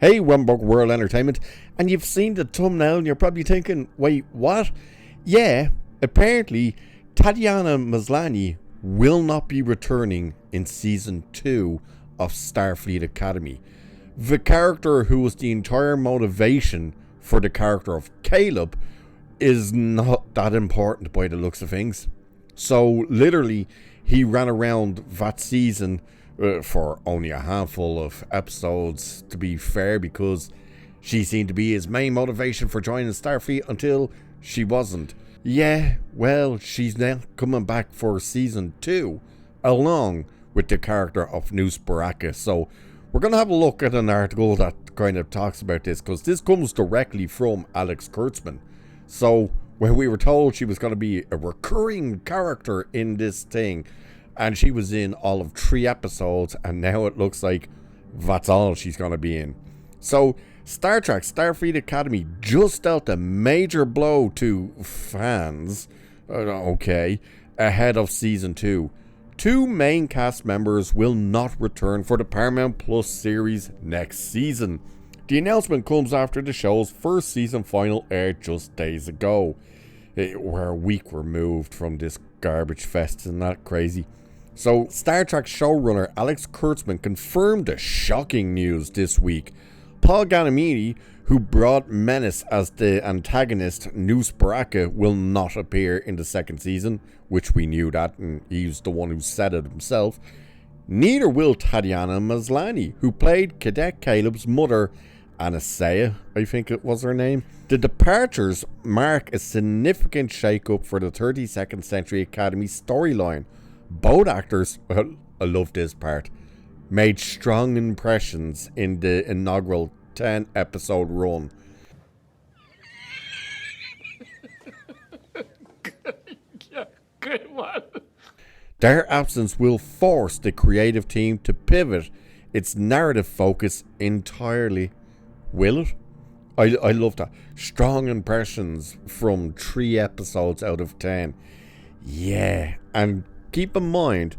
Hey, Rumbuck World Entertainment, and you've seen the thumbnail and you're probably thinking, wait, what? Yeah, apparently Tatiana Maslany will not be returning in Season 2 of Starfleet Academy. The character who was the entire motivation for the character of Caleb is not that important by the looks of things. So literally, he ran around that season for only a handful of episodes, to be fair, because she seemed to be his main motivation for joining Starfleet until she wasn't. Yeah, well, she's now coming back for Season 2, along with the character of Noose Baraka. So we're going to have a look at an article that kind of talks about this, because this comes directly from Alex Kurtzman. So when we were told she was going to be a recurring character in this thing, and she was in all of 3 episodes, and now it looks like that's all she's going to be in. So Star Trek Starfleet Academy just dealt a major blow to fans, ahead of Season 2. 2 main cast members will not return for the Paramount Plus series next season. The announcement comes after the show's first season final aired just days ago. We're a week removed from this garbage fest, isn't that crazy? So, Star Trek showrunner Alex Kurtzman confirmed the shocking news this week. Paul Giamatti, who brought Menace as the antagonist, Noose Baraka, will not appear in the second season, which we knew that, and he's the one who said it himself. Neither will Tatiana Maslany, who played Cadet Caleb's mother, Anisha, I think it was her name. The departures mark a significant shake-up for the 32nd Century Academy storyline. Both actors, well, I love this part, made strong impressions in the inaugural 10-episode run. Good one. Their absence will force the creative team to pivot its narrative focus entirely. Will it? I love that. Strong impressions from 3 episodes out of 10. Yeah, and keep in mind,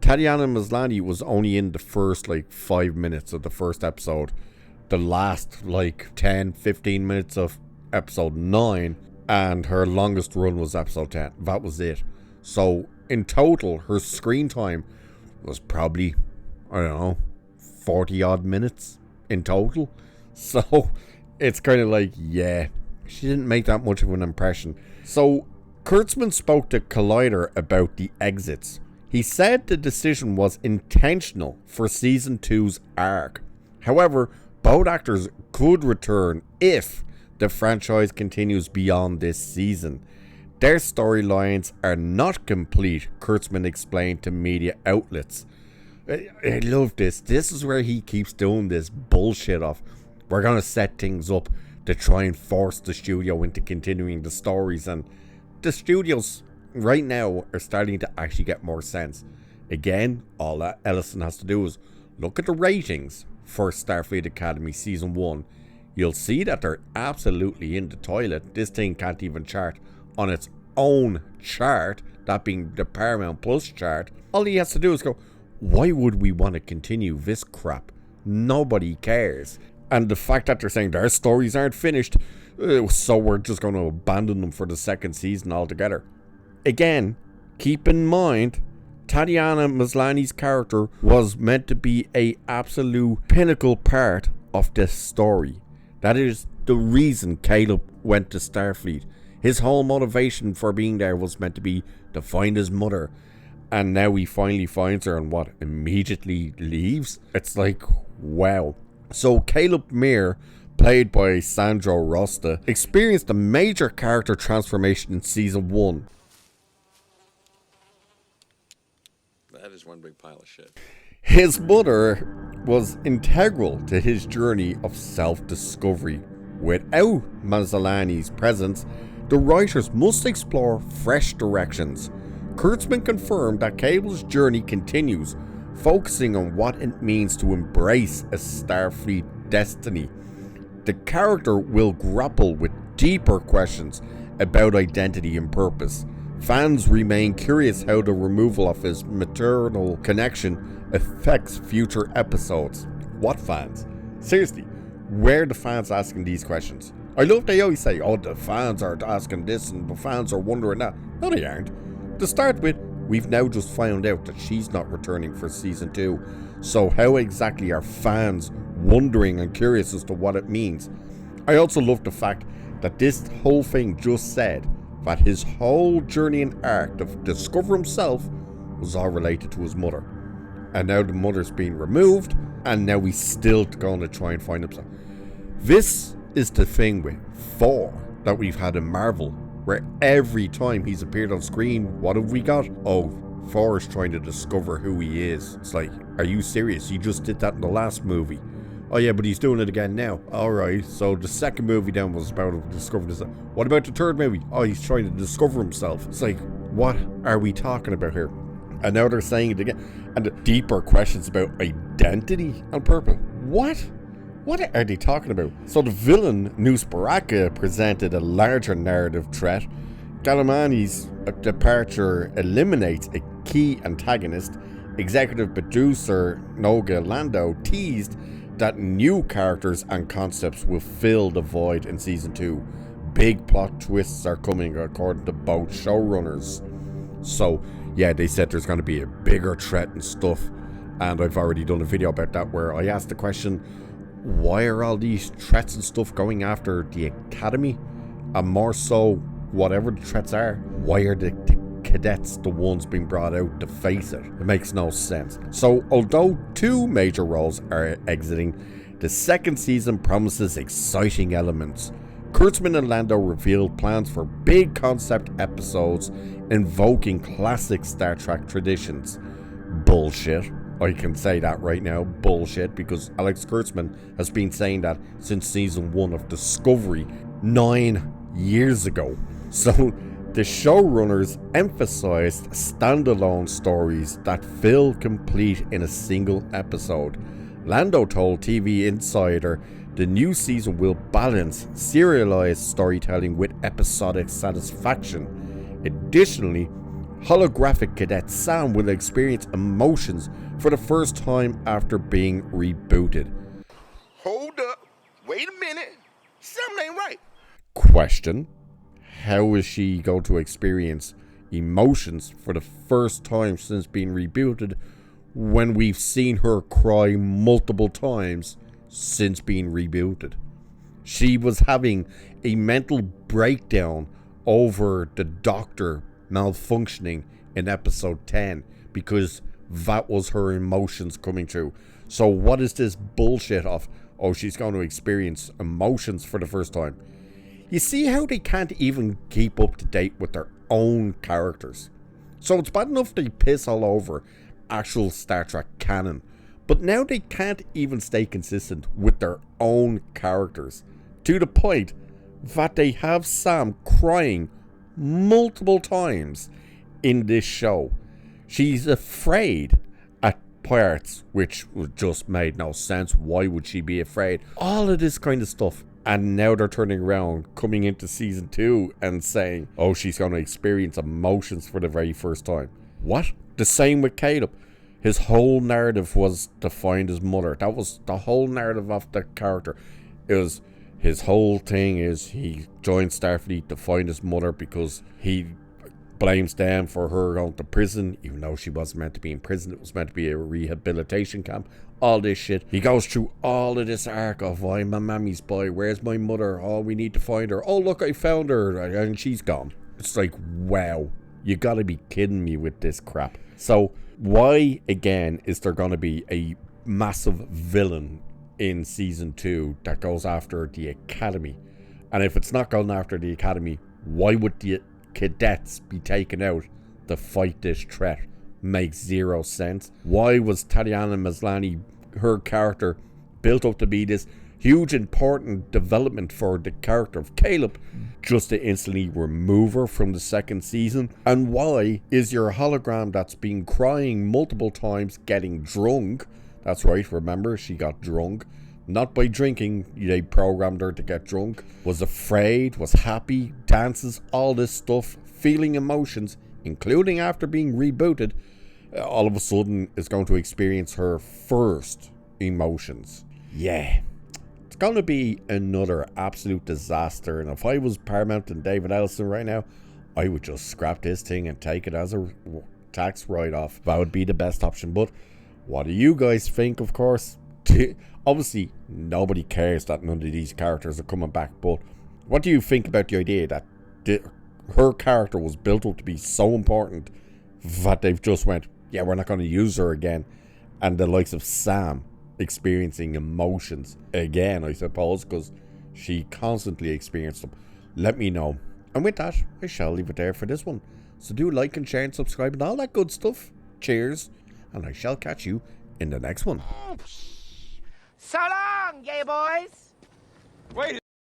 Tatiana Maslany was only in the first 5 minutes of the first episode. The last 10-15 minutes of episode 9, and her longest run was episode 10. That was it. So in total, her screen time was probably, 40 odd minutes in total. So it's kind of yeah, she didn't make that much of an impression. So Kurtzman spoke to Collider about the exits. He said the decision was intentional for Season 2's arc. However, both actors could return if the franchise continues beyond this season. Their storylines are not complete, Kurtzman explained to media outlets. I love this. This is where he keeps doing this bullshit of, we're going to set things up to try and force the studio into continuing the stories, and the studios right now are starting to actually get more sense. Again, all that Ellison has to do is look at the ratings for Starfleet Academy Season 1. You'll see that they're absolutely in the toilet. This thing can't even chart on its own chart, that being the Paramount Plus chart. All he has to do is go, why would we want to continue this crap? Nobody cares. And the fact that they're saying their stories aren't finished, so we're just going to abandon them for the second season altogether. Again, keep in mind, Tatiana Maslany's character was meant to be a absolute pinnacle part of this story. That is the reason Caleb went to Starfleet. His whole motivation for being there was meant to be to find his mother. And now he finally finds her and immediately leaves? It's wow. So Caleb Meir, played by Sandro Rosta, experienced a major character transformation in Season 1. That is one big pile of shit. His mother was integral to his journey of self-discovery. Without Maslany's presence, the writers must explore fresh directions. Kurtzman confirmed that Cable's journey continues, focusing on what it means to embrace a Starfleet destiny. The character will grapple with deeper questions about identity and purpose. Fans remain curious how the removal of his maternal connection affects future episodes. What fans? Seriously, Where the fans asking these questions? I love they always say, oh, the fans are asking this and the fans are wondering that. No, they aren't. To start with, we've now just found out that she's not returning for season 2. So how exactly are fans wondering and curious as to what it means? I also love the fact that this whole thing just said that his whole journey and arc to discover himself was all related to his mother. And now the mother's being removed, and now he's still going to try and find himself. This is the thing with Thor that we've had in Marvel, where every time he's appeared on screen, what have we got? Oh, Thor is trying to discover who he is. It's like, are you serious? You just did that in the last movie. Oh yeah, but he's doing it again now. Alright, so the second movie then was about discovering himself. What about the third movie? Oh, he's trying to discover himself. It's like, what are we talking about here? And now they're saying it again. And the deeper questions about identity and purpose. What? What are they talking about? So the villain, Nusparaka, presented a larger narrative threat. Giamatti's departure eliminates a key antagonist. Executive producer Noga Landau teased that new characters and concepts will fill the void in season 2. Big plot twists are coming according to both showrunners. So yeah, they said there's going to be a bigger threat and stuff. And I've already done a video about that where I asked the question, why are all these threats and stuff going after the Academy? And more so, whatever the threats are, why are the cadets the ones being brought out to face it? It makes no sense. So, although 2 major roles are exiting, the second season promises exciting elements. Kurtzman and Landau revealed plans for big concept episodes invoking classic Star Trek traditions. Bullshit. I can say that right now, bullshit, because Alex Kurtzman has been saying that since season 1 of Discovery 9 years ago. So the showrunners emphasized standalone stories that feel complete in a single episode. Landau told TV Insider the new season will balance serialized storytelling with episodic satisfaction. Additionally, holographic cadet Sam will experience emotions for the first time after being rebooted. Hold up. Wait a minute. Something ain't right. Question: how is she going to experience emotions for the first time since being rebooted when we've seen her cry multiple times since being rebooted? She was having a mental breakdown over the doctor malfunctioning in episode 10 because that was her emotions coming through. So what is this bullshit of, oh, she's going to experience emotions for the first time? You see how they can't even keep up to date with their own characters. So it's bad enough they piss all over actual Star Trek canon, but now they can't even stay consistent with their own characters, to the point that they have Sam crying multiple times in this show. She's afraid at parts, which just made no sense. Why would she be afraid? All of this kind of stuff. And now they're turning around, coming into season 2 and saying, oh, she's going to experience emotions for the very first time. What? The same with Caleb. His whole narrative was to find his mother. That was the whole narrative of the character. It was, his whole thing is he joined Starfleet to find his mother because he blames them for her going to prison, even though she wasn't meant to be in prison. It was meant to be a rehabilitation camp. All this shit. He goes through all of this arc of, oh, I'm a mammy's boy. Where's my mother? Oh, we need to find her. Oh, look, I found her. And she's gone. It's like, wow. You gotta be kidding me with this crap. So, why, again, is there gonna be a massive villain in season 2 that goes after the Academy? And if it's not going after the Academy, why would the cadets be taken out to fight this threat? Makes zero sense. Why was Tatiana Maslany, her character, built up to be this huge important development for the character of Caleb, just to instantly remove her from the second season? And why is your hologram that's been crying multiple times getting drunk? That's right, remember, she got drunk. Not by drinking, they programmed her to get drunk. Was afraid, was happy, dances, all this stuff, feeling emotions, including after being rebooted. All of a sudden is going to experience her first emotions. Yeah, It's going to be another absolute disaster. And if I was Paramount and David Ellison right now, I would just scrap this thing and take it as a tax write-off. That would be the best option. But what do you guys think, of course? Obviously, nobody cares that none of these characters are coming back. But what do you think about the idea that her character was built up to be so important that they've just went, yeah, we're not going to use her again? And the likes of Sam experiencing emotions again, I suppose, because she constantly experienced them. Let me know. And with that, I shall leave it there for this one. So do like and share and subscribe and all that good stuff. Cheers. And I shall catch you in the next one. So long, gay boys. Wait.